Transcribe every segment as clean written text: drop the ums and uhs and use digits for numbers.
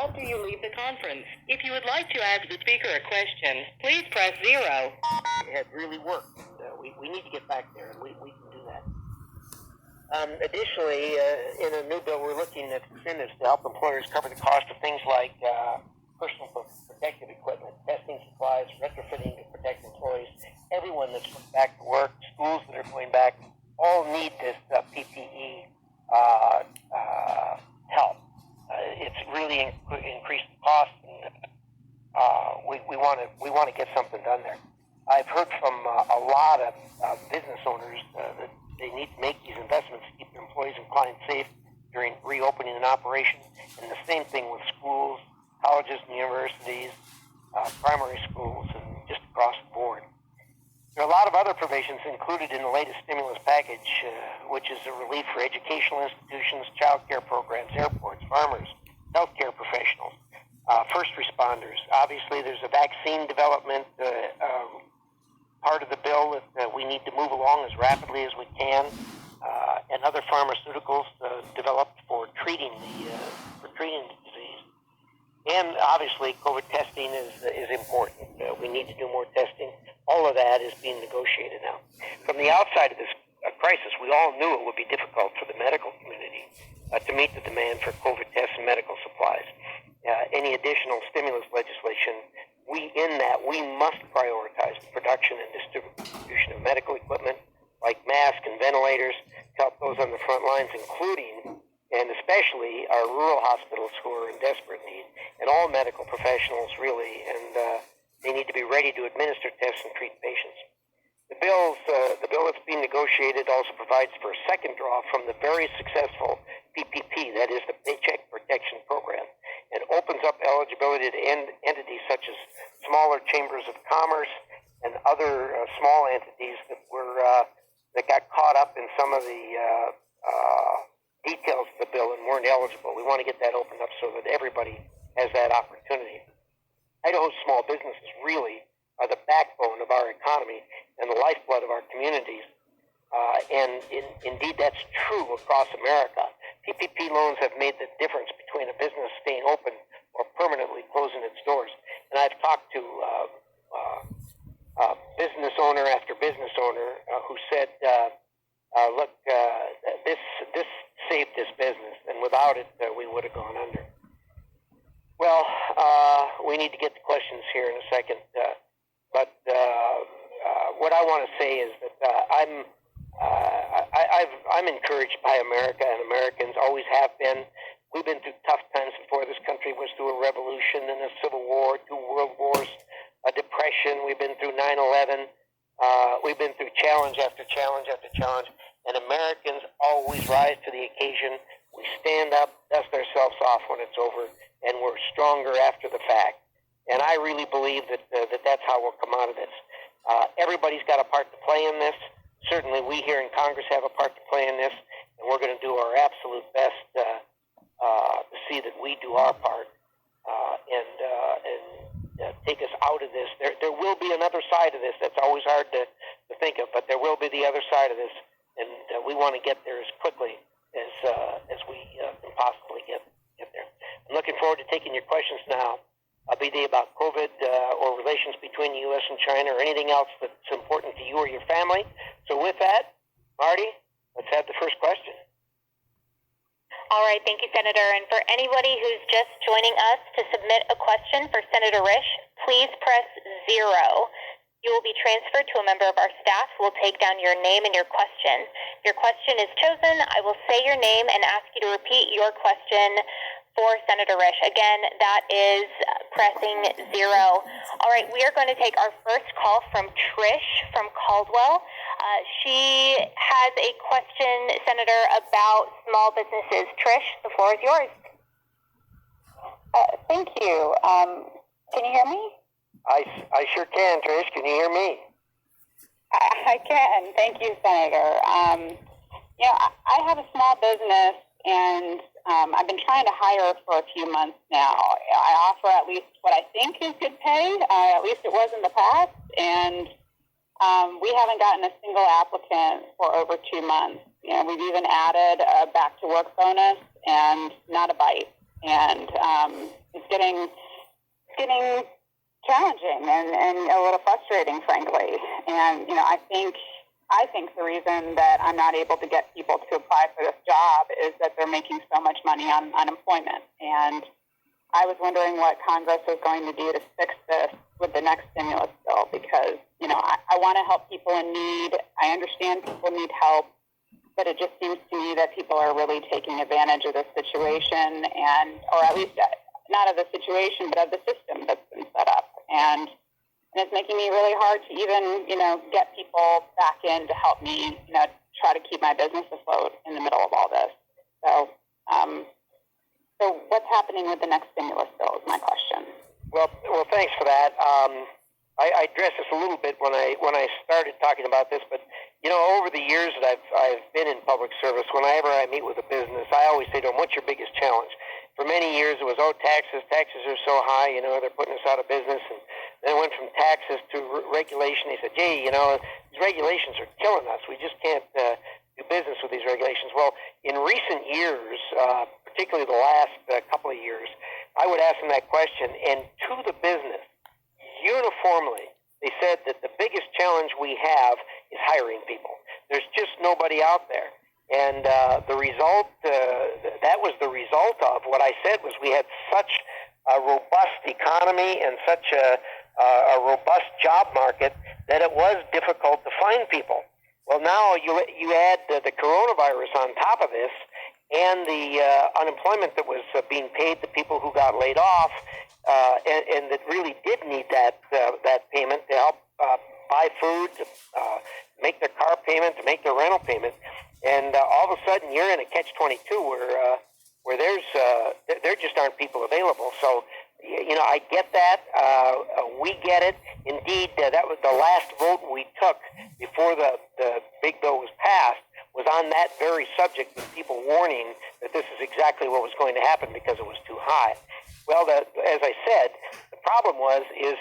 after you leave the conference. If you would like to ask the speaker a question, please press 0. It had really worked. We need to get back there, and we can do that. Additionally, in a new bill, we're looking at incentives to help employers cover the cost of things like personal protective equipment, testing supplies, retrofitting to protect employees. Everyone that's going back to work, schools that are going back, all need this PPE help. It's really increased the cost, and we want to get something done there. I've heard from a lot of business owners that they need to make these investments to keep their employees and clients safe during reopening an operation. And the same thing with schools, colleges and universities, primary schools, and just across the board. There are a lot of other provisions included in the latest stimulus package, which is a relief for educational institutions, child care programs, airports, farmers, healthcare professionals, first responders. Obviously, there's a vaccine development part of the bill that we need to move along as rapidly as we can, and other pharmaceuticals developed for treating the disease. And obviously, COVID testing is important. We need to do more testing. All of that is being negotiated now. From the outside of this crisis, we all knew it would be difficult for the medical community to meet the demand for COVID tests and medical supplies. Any additional stimulus legislation, we must prioritize the production and distribution of medical equipment like masks and ventilators to help those on the front lines, including and especially our rural hospitals who are in desperate need, and all medical professionals really, and they need to be ready to administer tests and treat patients. The bill that's being negotiated also provides for a second draw from the very successful PPP, that is the Paycheck Protection Program, and opens up eligibility to entities such as smaller chambers of commerce and other small entities that got caught up in some of the details of the bill and weren't eligible. We want to get that opened up so that everybody has that opportunity. Idaho's small businesses really are the backbone of our economy and the lifeblood of our communities. Indeed, that's true across America. PPP loans have made the difference between a business staying open or permanently closing its doors. And I've talked to business owner after business owner who said, look, this saved this business, and without it, we would have gone under. Well, we need to get to questions here in a second, but what I want to say is that I'm encouraged by America, and Americans always have been. We've been through tough times before. This country was through a revolution and a civil war, 2 world wars, a depression. We've been through 9/11. We've been through challenge after challenge after challenge, and Americans always rise to the occasion. We stand up, dust ourselves off when it's over, and we're stronger after the fact. And I really believe that that's how we'll come out of this. Everybody's got a part to play in this. Certainly we here in Congress have a part to play in this, and we're going to do our absolute best to see that we do our part and take us out of this. There will be another side of this. That's always hard to think of, but there will be the other side of this, and we want to get there as quickly as we can possibly get there. I'm looking forward to taking your questions now, be they about COVID or relations between the U.S. and China or anything else that's important to you or your family. So with that, Marty, let's have the first question. All right, thank you, Senator. And for anybody who's just joining us to submit a question for Senator Risch, please press 0. You will be transferred to a member of our staff who will take down your name and your question. If your question is chosen, I will say your name and ask you to repeat your question for Senator Risch. Again, that is pressing 0. All right, we are going to take our first call from Trish from Caldwell. She has a question, Senator, about small businesses. Trish, the floor is yours. Thank you. Can you hear me? I sure can, Trish. Can you hear me? I can. Thank you, Senator. I have a small business, and I've been trying to hire for a few months now. I offer at least what I think is good pay. At least it was in the past, and we haven't gotten a single applicant for over 2 months. We've even added a back-to-work bonus, and not a bite. and it's getting challenging and a little frustrating, frankly. And I think the reason that I'm not able to get people to apply for this job is that they're making so much money on unemployment. And I was wondering what Congress was going to do to fix this with the next stimulus bill, because I want to help people in need. I understand people need help, but it just seems to me that people are really taking advantage of this situation, or at least not of the situation, but of the system that's been set up. And it's making me really hard to even, get people back in to help me, try to keep my business afloat in the middle of all this. So what's happening with the next stimulus bill is my question. Well, thanks for that. I addressed this a little bit when I started talking about this, but over the years that I've been in public service, whenever I meet with a business, I always say to them, "What's your biggest challenge?" For many years, it was, taxes. Taxes are so high, they're putting us out of business. And then it went from taxes to regulation. They said, "Gee, these regulations are killing us. We just can't do business with these regulations." Well, in recent years, particularly the last couple of years, I would ask them that question, and to the business, uniformly, they said that the biggest challenge we have is hiring people. There's just nobody out there. And the result, that was the result of what I said was we had such a robust economy and such a robust job market that it was difficult to find people. Well, now you add the coronavirus on top of this and the unemployment that was being paid to people who got laid off and that really did need that payment to help buy food, to make their car payment, to make their rental payment. And all of a sudden, you're in a catch-22 where there just aren't people available. So, I get that. We get it. Indeed, that was the last vote we took before the big bill was passed, was on that very subject, with people warning that this is exactly what was going to happen because it was too high. Well, as I said, the problem is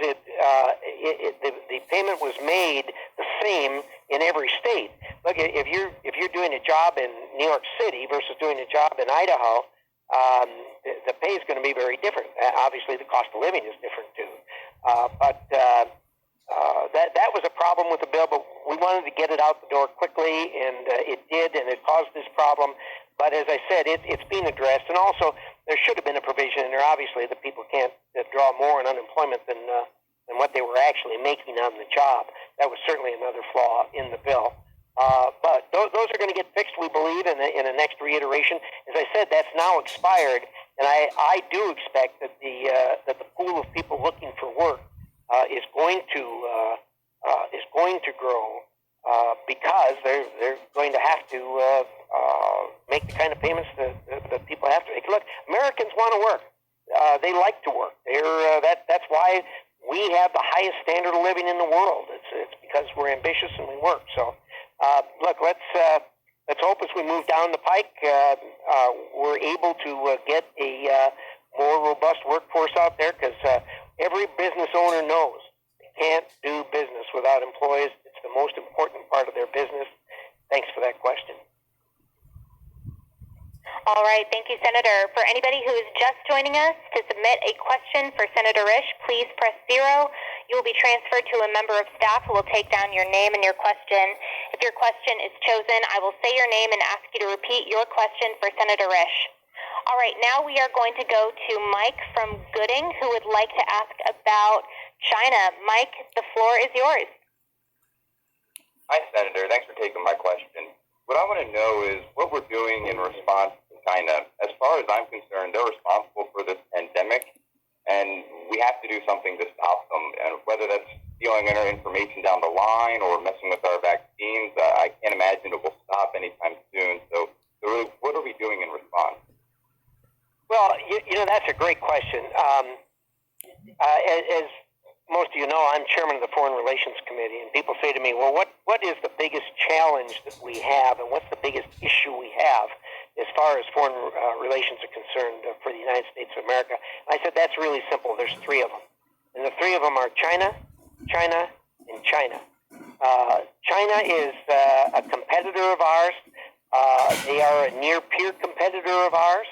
the payment was made the same in every state. Look, if you're doing a job in New York City versus doing a job in Idaho, the pay is going to be very different. Obviously, the cost of living is different too. But that was a problem with the bill. But we wanted to get it out the door quickly, and it did, and it caused this problem. But as I said, it's being addressed, and also there should have been a provision in there. Obviously, that people can't draw more in unemployment than what they were actually making on the job. That was certainly another flaw in the bill. But those are going to get fixed, we believe, in the next reiteration. As I said, that's now expired, and I do expect that the pool of people looking for work is going to grow because they're going to have to make the kind of payments that people have to make. Look, Americans want to work. They like to work. That's why we have the highest standard of living in the world. It's because we're ambitious and we work. So. Look, let's hope as we move down the pike, we're able to get a more robust workforce out there, because every business owner knows they can't do business without employees. It's the most important part of their business. Thanks for that question. All right, thank you, Senator. For anybody who is just joining us, to submit a question for Senator Risch, please press 0. You will be transferred to a member of staff who will take down your name and your question. If your question is chosen, I will say your name and ask you to repeat your question for Senator Risch. All right, now we are going to go to Mike from Gooding, who would like to ask about China. Mike, the floor is yours. Hi, Senator. Thanks for taking my question. What I want to know is what we're doing in response to China. As far as I'm concerned, they're responsible for this pandemic, and we have to do something to stop them. And whether that's stealing our information down the line or messing with our vaccines, I can't imagine it will stop anytime soon. So really, what are we doing in response? Well, that's a great question. As most of you know, I'm chairman of the Foreign Relations Committee, and people say to me, well, what is the biggest challenge that we have, and what's the biggest issue we have as far as foreign relations are concerned for the United States of America? And I said, that's really simple. There's 3 of them. And the 3 of them are China, China, and China. China is a competitor of ours. They are a near-peer competitor of ours.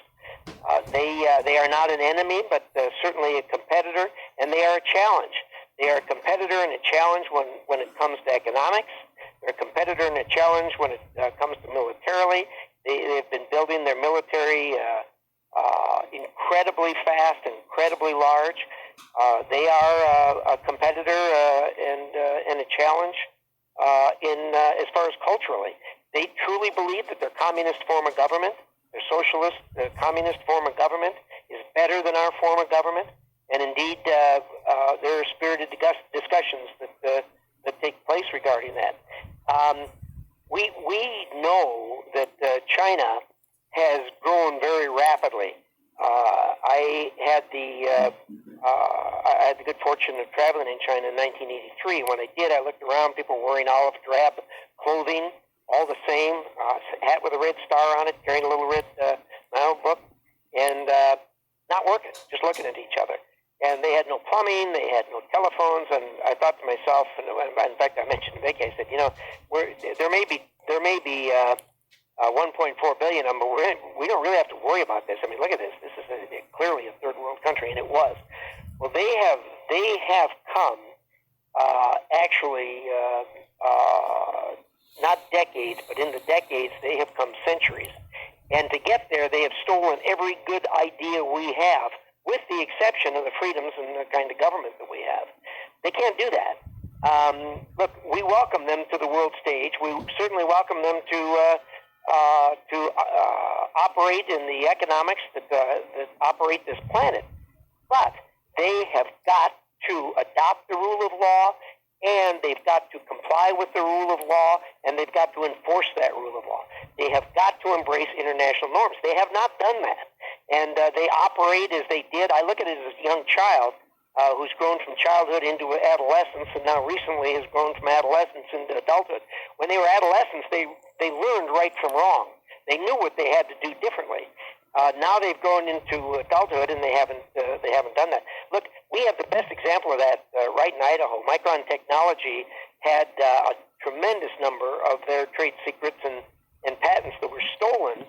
They are not an enemy, but certainly a competitor, and they are a challenge. They are a competitor and a challenge when it comes to economics. They're a competitor and a challenge when it comes to militarily. They've been building their military incredibly fast, incredibly large. They are a competitor and a challenge as far as culturally. They truly believe that their communist form of government, their socialist, communist form of government is better than our form of government. And indeed, there are spirited discussions that take place regarding that. We know that China has grown very rapidly. I had the good fortune of traveling in China in 1983. When I did, I looked around. People were wearing olive drab clothing, all the same, hat with a red star on it, carrying a little red book, and not working, just looking at each other. And they had no plumbing, they had no telephones, and I thought to myself, and in fact, I mentioned to Vicky, I said, there may be 1.4 billion of them, but we don't really have to worry about this. I mean, look at this. This is clearly a third world country, and it was. Well, they have come actually not decades, but in the decades they have come centuries. And to get there, they have stolen every good idea we have, with the exception of the freedoms and the kind of government that we have. They can't do that. Look, we welcome them to the world stage. We certainly welcome them to operate in the economics that operate this planet. But they have got to adopt the rule of law, and they've got to comply with the rule of law, and they've got to enforce that rule of law. They have got to embrace international norms. They have not done that. And they operate as they did. I look at it as a young child who's grown from childhood into adolescence, and now recently has grown from adolescence into adulthood. When they were adolescents, they learned right from wrong. They knew what they had to do differently. Now they've grown into adulthood, and they haven't done that. Look, we have the best example of that right in Idaho. Micron Technology had a tremendous number of their trade secrets and patents that were stolen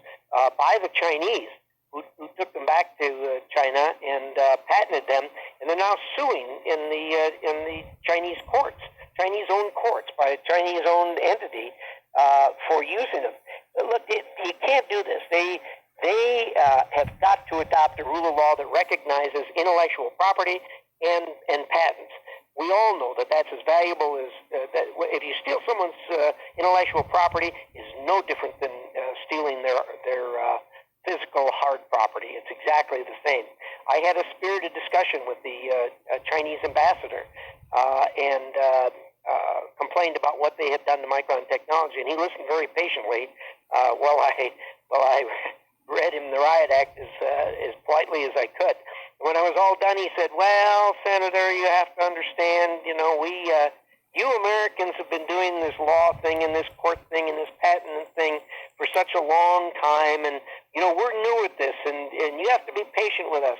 by the Chinese, who took them back to China and patented them, and they're now suing in the Chinese courts, Chinese-owned courts by a Chinese-owned entity for using them. Look, you can't do this. They have got to adopt a rule of law that recognizes intellectual property and patents. We all know that that's as valuable as that. If you steal someone's intellectual property, is no different than stealing their physical hard property. It's exactly the same. I had a spirited discussion with the Chinese ambassador and complained about what they had done to Micron Technology, and he listened very patiently while I read him the riot act as politely as I could. When I was all done, he said, "Well, Senator, you have to understand, you Americans have been doing this law thing and this court thing and this patent thing for such a long time, and we're new at this, and you have to be patient with us."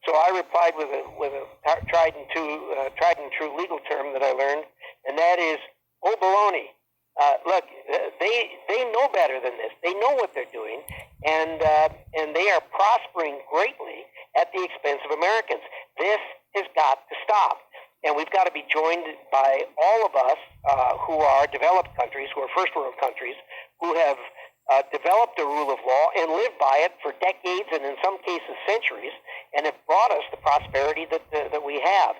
So I replied with a tried and true legal term that I learned, and that is, "Oh, baloney." Look, they know better than this. They know what they're doing, and they are prospering greatly at the expense of Americans. This has got to stop, and we've got to be joined by all of us who are developed countries, who are first world countries, who have developed a rule of law and lived by it for decades and in some cases centuries, and have brought us the prosperity that we have.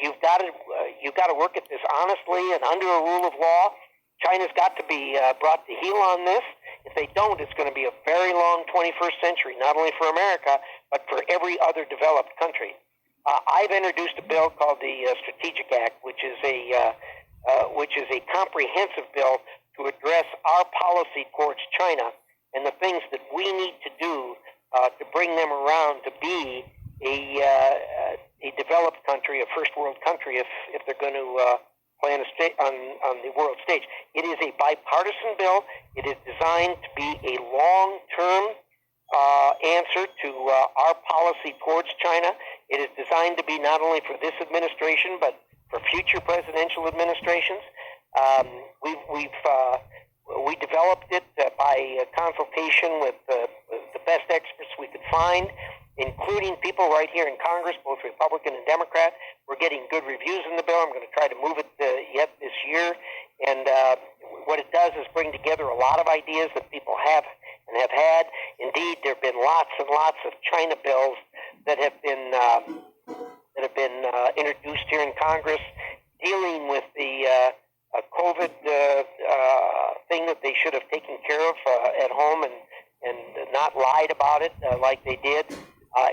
You've got to work at this honestly and under a rule of law. China's got to be brought to heel on this. If they don't, it's going to be a very long 21st century, not only for America, but for every other developed country. I've introduced a bill called the Strategic Act, which is a comprehensive bill to address our policy towards China and the things that we need to do to bring them around to be a developed country, a first world country, if they're going to play on the world stage. It is a bipartisan bill. It is designed to be a long-term answer to our policy towards China. It is designed to be not only for this administration, but for future presidential administrations. We developed it by consultation with the best experts we could find, including people right here in Congress, both Republican and Democrat. We're getting good reviews in the bill. I'm going to try to move it yet this year. And what it does is bring together a lot of ideas that people have and have had. Indeed, there have been lots and lots of China bills that have been introduced here in Congress, dealing with the COVID thing that they should have taken care of at home and not lied about it like they did,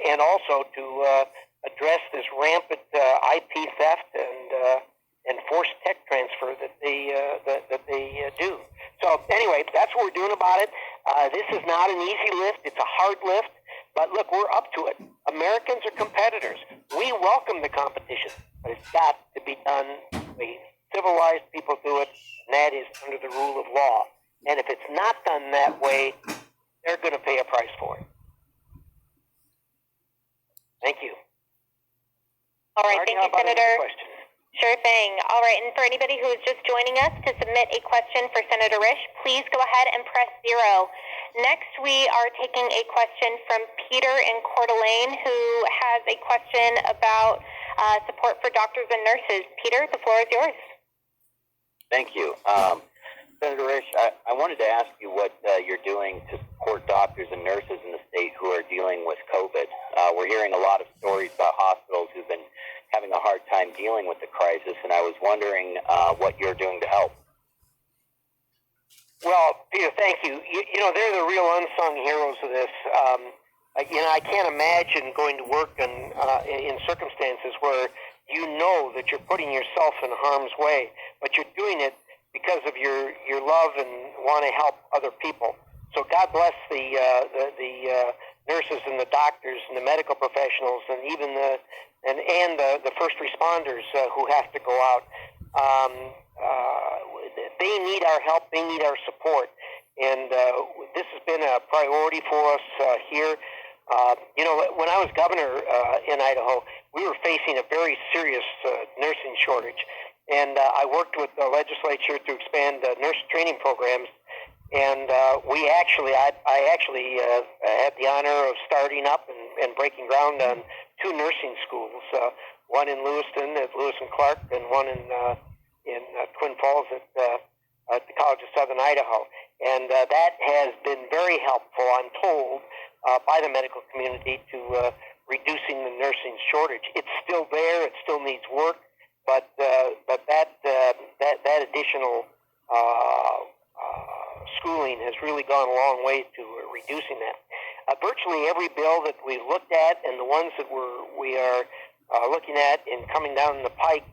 and also to address this rampant IP theft and forced tech transfer that they do. So anyway, that's what we're doing about it. This is not an easy lift. It's a hard lift. But look, we're up to it. Americans are competitors. We welcome the competition, but it's got to be done the way civilized people do it, and that is under the rule of law. And if it's not done that way, they're going to pay a price for it. Thank you. All right, thank you, Senator. Question? Sure thing. All right, and for anybody who is just joining us to submit a question for Senator Risch, please go ahead and press 0. Next, we are taking a question from Peter in Coeur d'Alene, who has a question about support for doctors and nurses. Peter, the floor is yours. Thank you. Senator Risch, I wanted to ask you what you're doing to support doctors and nurses in the state who are dealing with COVID. We're hearing a lot of stories about hospitals who've been having a hard time dealing with the crisis, and I was wondering what you're doing to help. Well, Peter, thank you. You know, they're the real unsung heroes of this. I can't imagine going to work in circumstances where you know that you're putting yourself in harm's way, but you're doing it because of your love and want to help other people. So God bless the nurses and the doctors and the medical professionals and even the first responders who have to go out. They need our help. They need our support. And this has been a priority for us here. When I was governor in Idaho, we were facing a very serious nursing shortage. And I worked with the legislature to expand nurse training programs. And I actually had the honor of starting up and breaking ground on 2 nursing schools, one in Lewiston at Lewis and Clark, and one in Twin Falls at the College of Southern Idaho. And that has been very helpful, I'm told, by the medical community to reducing the nursing shortage. It's still there. It still needs work, but that additional schooling has really gone a long way to reducing that. Virtually every bill that we've looked at and the ones that we are looking at and coming down the pike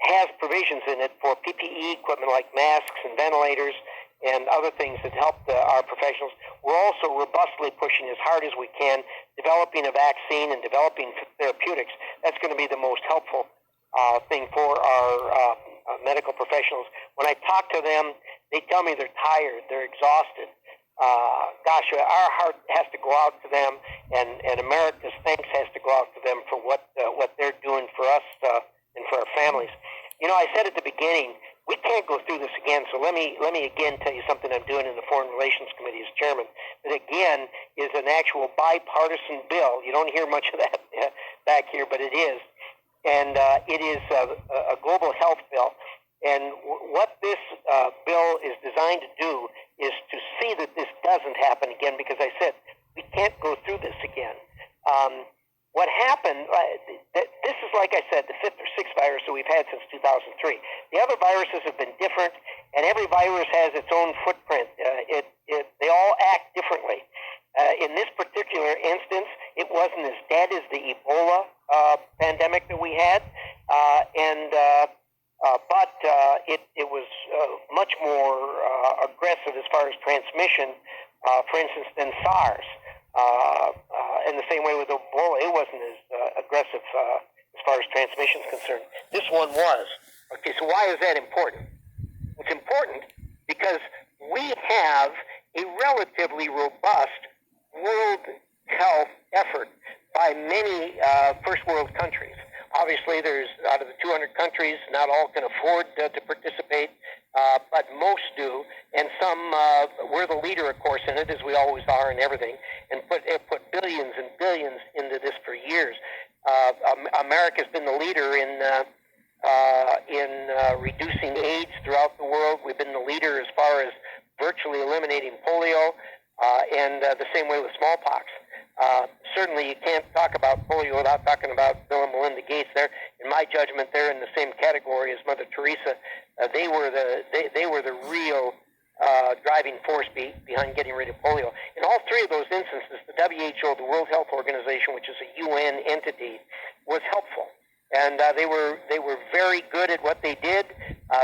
has provisions in it for PPE equipment like masks and ventilators and other things that help our professionals. We're also robustly pushing as hard as we can, developing a vaccine and developing therapeutics. That's going to be the most helpful thing for our medical professionals. When I talk to them, they tell me they're tired, they're exhausted. Our heart has to go out to them, and America's thanks has to go out to them for what they're doing for us and for our families. You know, I said at the beginning, we can't go through this again, so let me again tell you something I'm doing in the Foreign Relations Committee as chairman. That again is an actual bipartisan bill. You don't hear much of that back here, but it is. And it is a global health bill. And what this bill is designed to do is to see that this doesn't happen again, because I said we can't go through this again. What happened, this is, like I said, the 5th or 6th virus that we've had since 2003. The other viruses have been different, and every virus has its own footprint. They all act differently. In this particular instance, it wasn't as dead as the Ebola pandemic that we had, but it was much more aggressive as far as transmission, for instance, than SARS. In the same way with Ebola, it wasn't as aggressive as far as transmission is concerned. This one was. Okay, so why is that important? It's important because we have a relatively robust world health effort by many first world countries. Obviously, there's out of the 200 countries, not all can afford to participate, but most do. and some we're the leader, of course, in it, as we always are in everything, and put billions and billions into this for years. America's been the leader in reducing AIDS throughout the world. We've been the leader as far as virtually eliminating polio, and the same way with smallpox. Certainly, you can't talk about polio without talking about Bill and Melinda Gates. They're, in my judgment, they're in the same category as Mother Teresa. They were the real driving force behind getting rid of polio. In all three of those instances, the WHO, the World Health Organization, which is a UN entity, was helpful. And they were very good at what they did.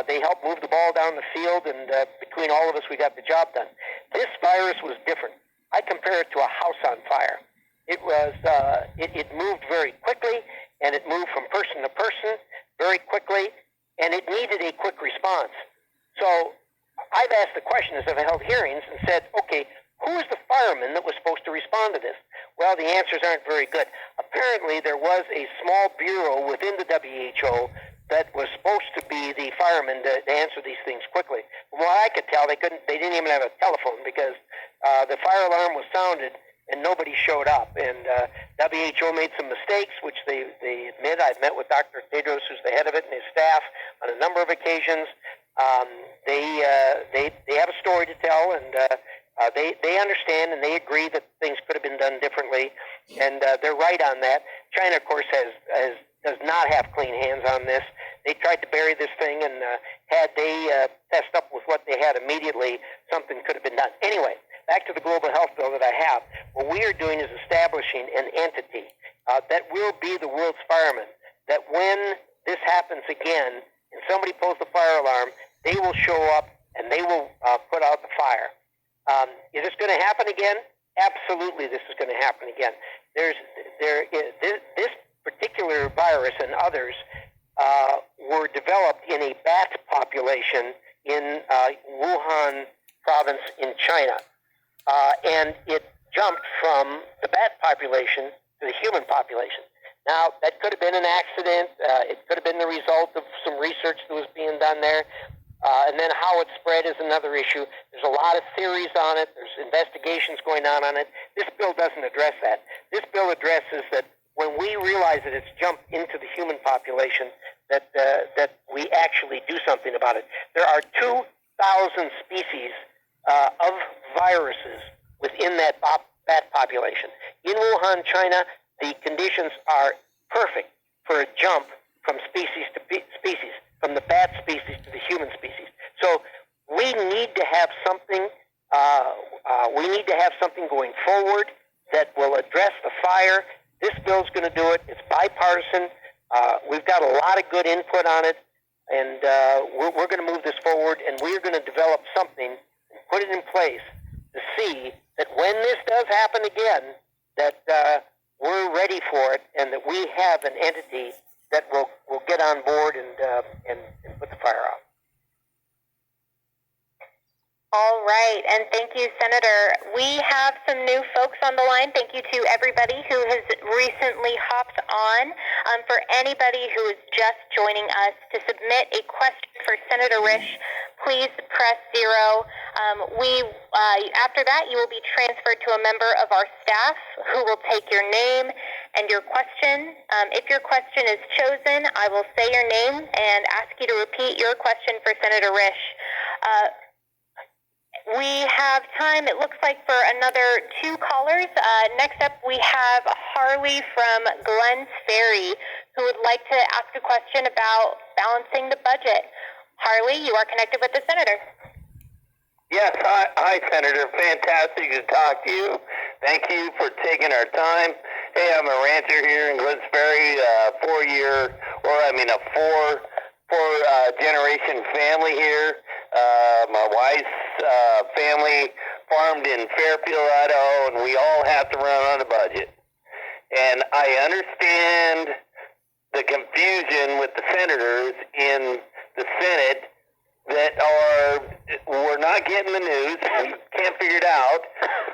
They helped move the ball down the field, and between all of us, we got the job done. This virus was different. I compare it to a house on fire. It was it moved very quickly, and it moved from person to person very quickly, and it needed a quick response. So I've asked the question as I've held hearings and said, okay, who is the fireman that was supposed to respond to this? Well, the answers aren't very good. Apparently, there was a small bureau within the WHO that was supposed to be the firemen to answer these things quickly. From what I could tell, they didn't even have a telephone because the fire alarm was sounded and nobody showed up. And WHO made some mistakes, which they admit. I've met with Dr. Tedros, who's the head of it, and his staff on a number of occasions. They have a story to tell, and they understand and they agree that things could have been done differently, and they're right on that. China, of course, does not have clean hands on this. They tried to bury this thing, and had they fessed up with what they had immediately, something could have been done. Anyway, back to the global health bill that I have. What we are doing is establishing an entity that will be the world's firemen, that when this happens again and somebody pulls the fire alarm, they will show up and they will put out the fire. Is this going to happen again? Absolutely, this is going to happen again. This particular virus and others were developed in a bat population in Wuhan province in China. And it jumped from the bat population to the human population. Now, that could have been an accident. It could have been the result of some research that was being done there. And then how it spread is another issue. There's a lot of theories on it. There's investigations going on it. This bill doesn't address that. This bill addresses that when we realize that it's jumped into the human population, that we actually do something about it. There are 2,000 species of viruses within that bat population. In Wuhan, China, the conditions are perfect for a jump from species to species, from the bat species to the human species. So we need to have something. We need to have something going forward that will address the fire. This bill's going to do it. It's bipartisan. We've got a lot of good input on it, and we're going to move this forward. And we're going to develop something and put it in place to see that when this does happen again, that we're ready for it, and that we have an entity that will get on board and put the fire out. All right, and thank you, Senator. We have some new folks on the line. Thank you to everybody who has recently hopped on. For anybody who is just joining us, to submit a question for Senator Risch, please press 0. After that, you will be transferred to a member of our staff who will take your name and your question. If your question is chosen, I will say your name and ask you to repeat your question for Senator Risch. We have time, it looks like, for another 2 callers. Next up, we have Harley from Glens Ferry, who would like to ask a question about balancing the budget. Harley, you are connected with the Senator. Yes, hi, Senator. Fantastic to talk to you. Thank you for taking our time. Hey, I'm a rancher here in Glens Ferry, a four-generation family here. My wife's family farmed in Fairfield, Idaho, and we all have to run on a budget. And I understand the confusion with the senators in the Senate that we're not getting the news, we can't figure it out,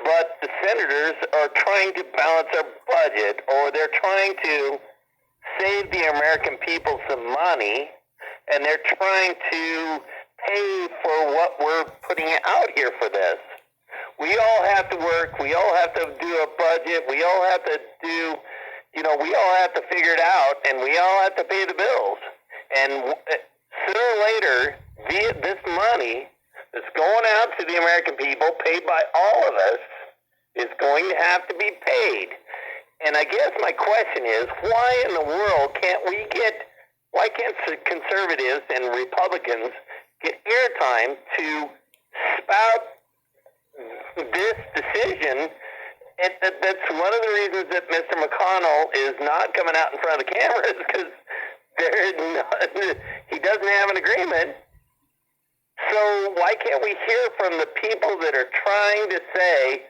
but the senators are trying to balance our budget, or they're trying to save the American people some money, and they're trying to pay for what we're putting out here for this. We all have to work. We all have to do a budget. We all have to do, we all have to figure it out, and we all have to pay the bills. And sooner or later, this money that's going out to the American people, paid by all of us, is going to have to be paid. And I guess my question is, why in the world why can't conservatives and Republicans get airtime to spout this decision? And that's one of the reasons that Mr. McConnell is not coming out in front of the cameras, because he doesn't have an agreement. So why can't we hear from the people that are trying to say,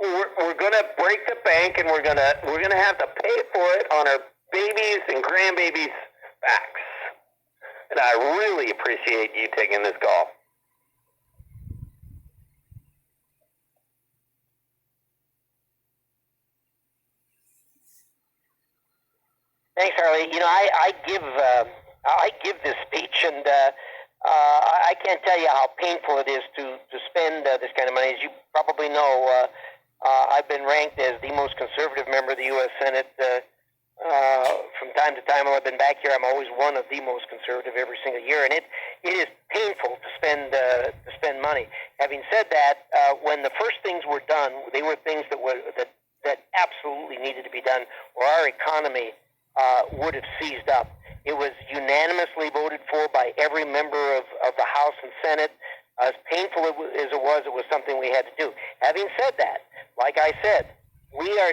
we're going to break the bank and we're going to have to pay for it on our babies and grandbabies' backs? And I really appreciate you taking this call. Thanks, Harley. I give this speech, and I can't tell you how painful it is to spend this kind of money. As you probably know, I've been ranked as the most conservative member of the U.S. Senate from time to time. While I've been back here, I'm always one of the most conservative every single year, and it is painful to spend money. Having said that, when the first things were done, they were things that absolutely needed to be done, or our economy would have seized up. It was unanimously voted for by every member of the House and Senate. As painful as it was something we had to do. Having said that, like I said, we are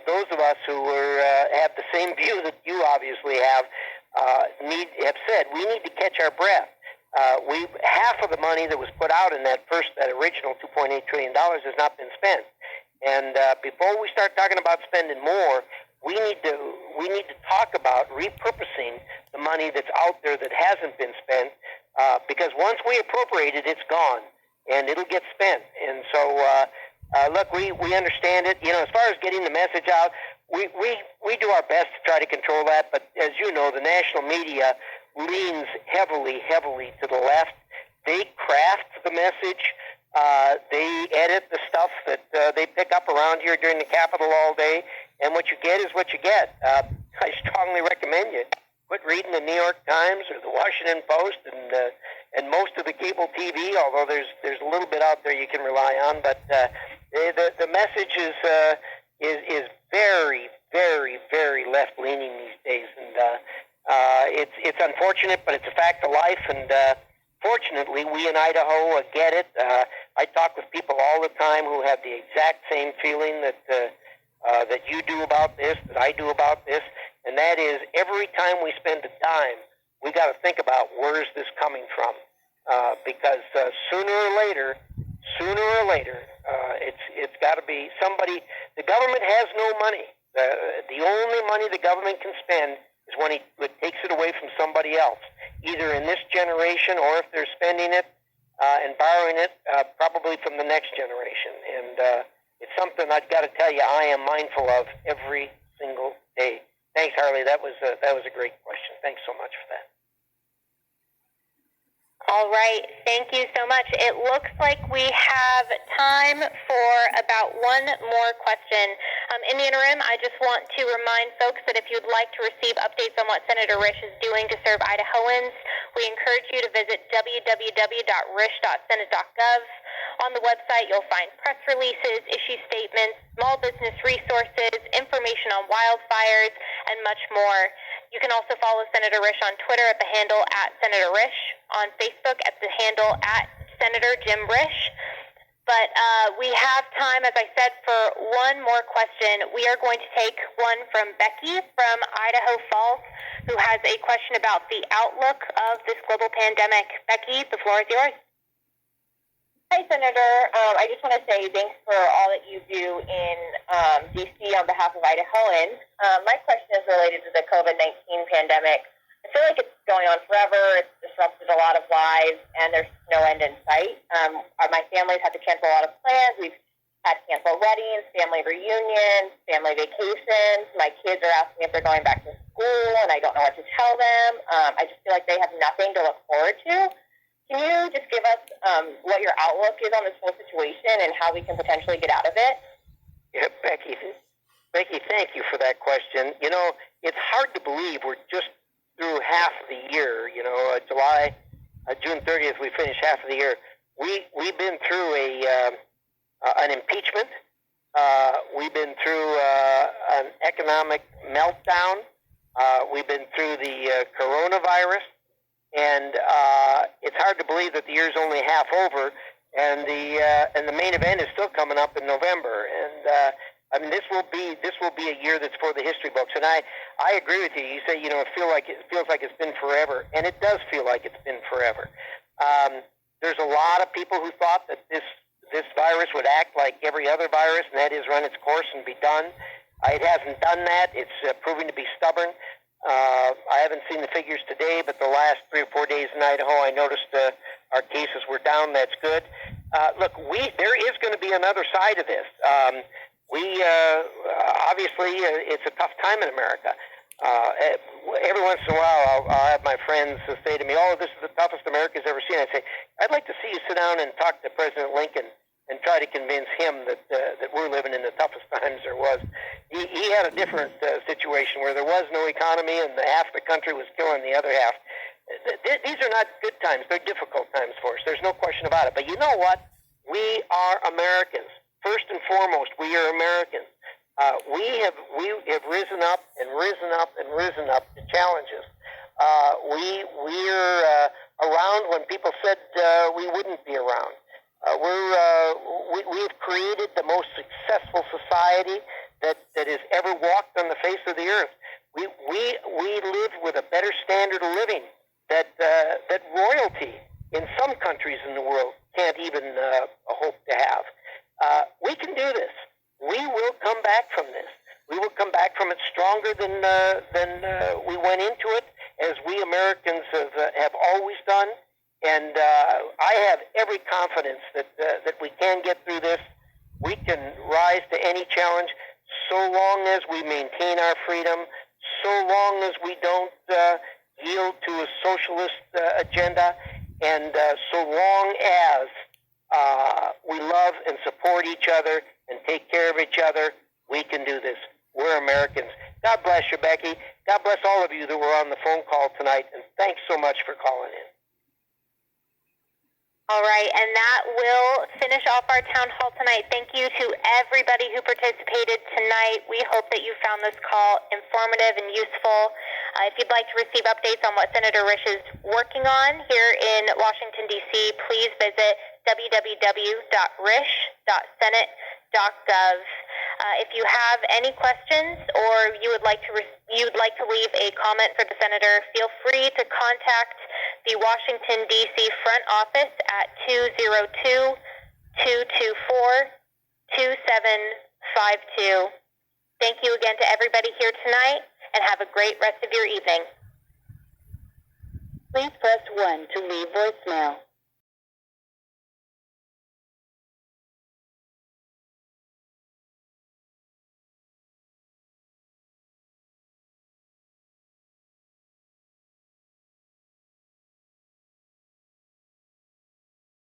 those of us who have the same view that you obviously have said we need to catch our breath. Half of the money that was put out in that original $2.8 trillion has not been spent, and before we start talking about spending more, we need to talk about repurposing the money that's out there that hasn't been spent, because once we appropriate it, it's gone and it'll get spent. And so, look, we understand it. As far as getting the message out, we do our best to try to control that. But as you know, the national media leans heavily to the left. They craft the message. They edit the stuff that they pick up around here during the Capitol all day. And what you get is what you get. I strongly recommend you quit reading the New York Times or the Washington Post and most of the cable TV, although there's a little bit out there you can rely on. But the message is very, very, very left-leaning these days. And it's unfortunate, but it's a fact of life. And fortunately, we in Idaho get it. I talk with people all the time who have the exact same feeling that you do about this, that I do about this, and that is every time we spend a dime, we got to think about where is this coming from, because sooner or later, it's got to be somebody. The government has no money. The only money the government can spend is when it takes it away from somebody else, either in this generation or if they're spending it and borrowing it, probably from the next generation. And it's something I've got to tell you I am mindful of every single day. Thanks, Harley. That was a great question. Thanks so much for that. All right. Thank you so much. It looks like we have time for about one more question. In the interim, I just want to remind folks that if you'd like to receive updates on what Senator Risch is doing to serve Idahoans, we encourage you to visit www.risch.senate.gov. On the website, you'll find press releases, issue statements, small business resources, information on wildfires, and much more. You can also follow Senator Risch on Twitter at the handle @Senator Risch, on Facebook at the handle @Senator Jim Risch. But we have time, as I said, for one more question. We are going to take one from Becky from Idaho Falls, who has a question about the outlook of this global pandemic. Becky, the floor is yours. Hi, Senator. I just want to say thanks for all that you do in D.C. on behalf of Idahoans. My question is related to the COVID-19 pandemic. I feel like it's going on forever. It's disrupted a lot of lives, and there's no end in sight. My family's had to cancel a lot of plans. We've had canceled weddings, family reunions, family vacations. My kids are asking if they're going back to school, and I don't know what to tell them. I just feel like they have nothing to look forward to. Can you just give us what your outlook is on this whole situation and how we can potentially get out of it? Yeah, Becky, thank you for that question. You know, it's hard to believe we're just through half of the year. You know, June 30th, we finish half of the year. We've been through an impeachment. We've been through an economic meltdown. We've been through the coronavirus, and it's hard to believe that the year's only half over, and the main event is still coming up in November. And I mean, this will be a year that's for the history books. And I agree with you. You say, you know, it feels like it's been forever, and it does feel like it's been forever. There's a lot of people who thought that this virus would act like every other virus, and that is run its course and be done. It hasn't done that. It's proving to be stubborn. I haven't seen the figures today, but the last 3 or 4 days in Idaho, I noticed our cases were down. That's good. Look, there is going to be another side of this. Obviously, it's a tough time in America. Every once in a while, I'll have my friends say to me, "Oh, this is the toughest America's ever seen." I say, "I'd like to see you sit down and talk to President Lincoln and try to convince him that we're living in the toughest times there was." He had a different situation where there was no economy and half the country was killing the other half. These are not good times; they're difficult times for us. There's no question about it. But you know what? We are Americans. First and foremost, we are Americans. We have risen up and risen up and risen up to challenges. We're around when people said we wouldn't be around. We've created the most successful society that has ever walked on the face of the earth. We live with a better standard of living that royalty in some countries in the world can't even hope to have. We can do this. We will come back from this. We will come back from it stronger than we went into it, as we Americans have always done. And I have every confidence that we can get through this. We can rise to any challenge, so long as we maintain our freedom, so long as we don't yield to a socialist agenda, and so long as we love and support each other and take care of each other, we can do this. We're Americans. God bless you, Becky. God bless all of you that were on the phone call tonight, and thanks so much for calling in. All right, and that will finish off our town hall tonight. Thank you to everybody who participated tonight. We hope that you found this call informative and useful. If you'd like to receive updates on what Senator Risch is working on here in Washington, D.C., please visit www.risch.senate.gov. If you have any questions or you would like to leave a comment for the senator, feel free to contact the Washington, D.C. front office at 202-224-2752. Thank you again to everybody here tonight, and have a great rest of your evening. Please press 1 to leave voicemail.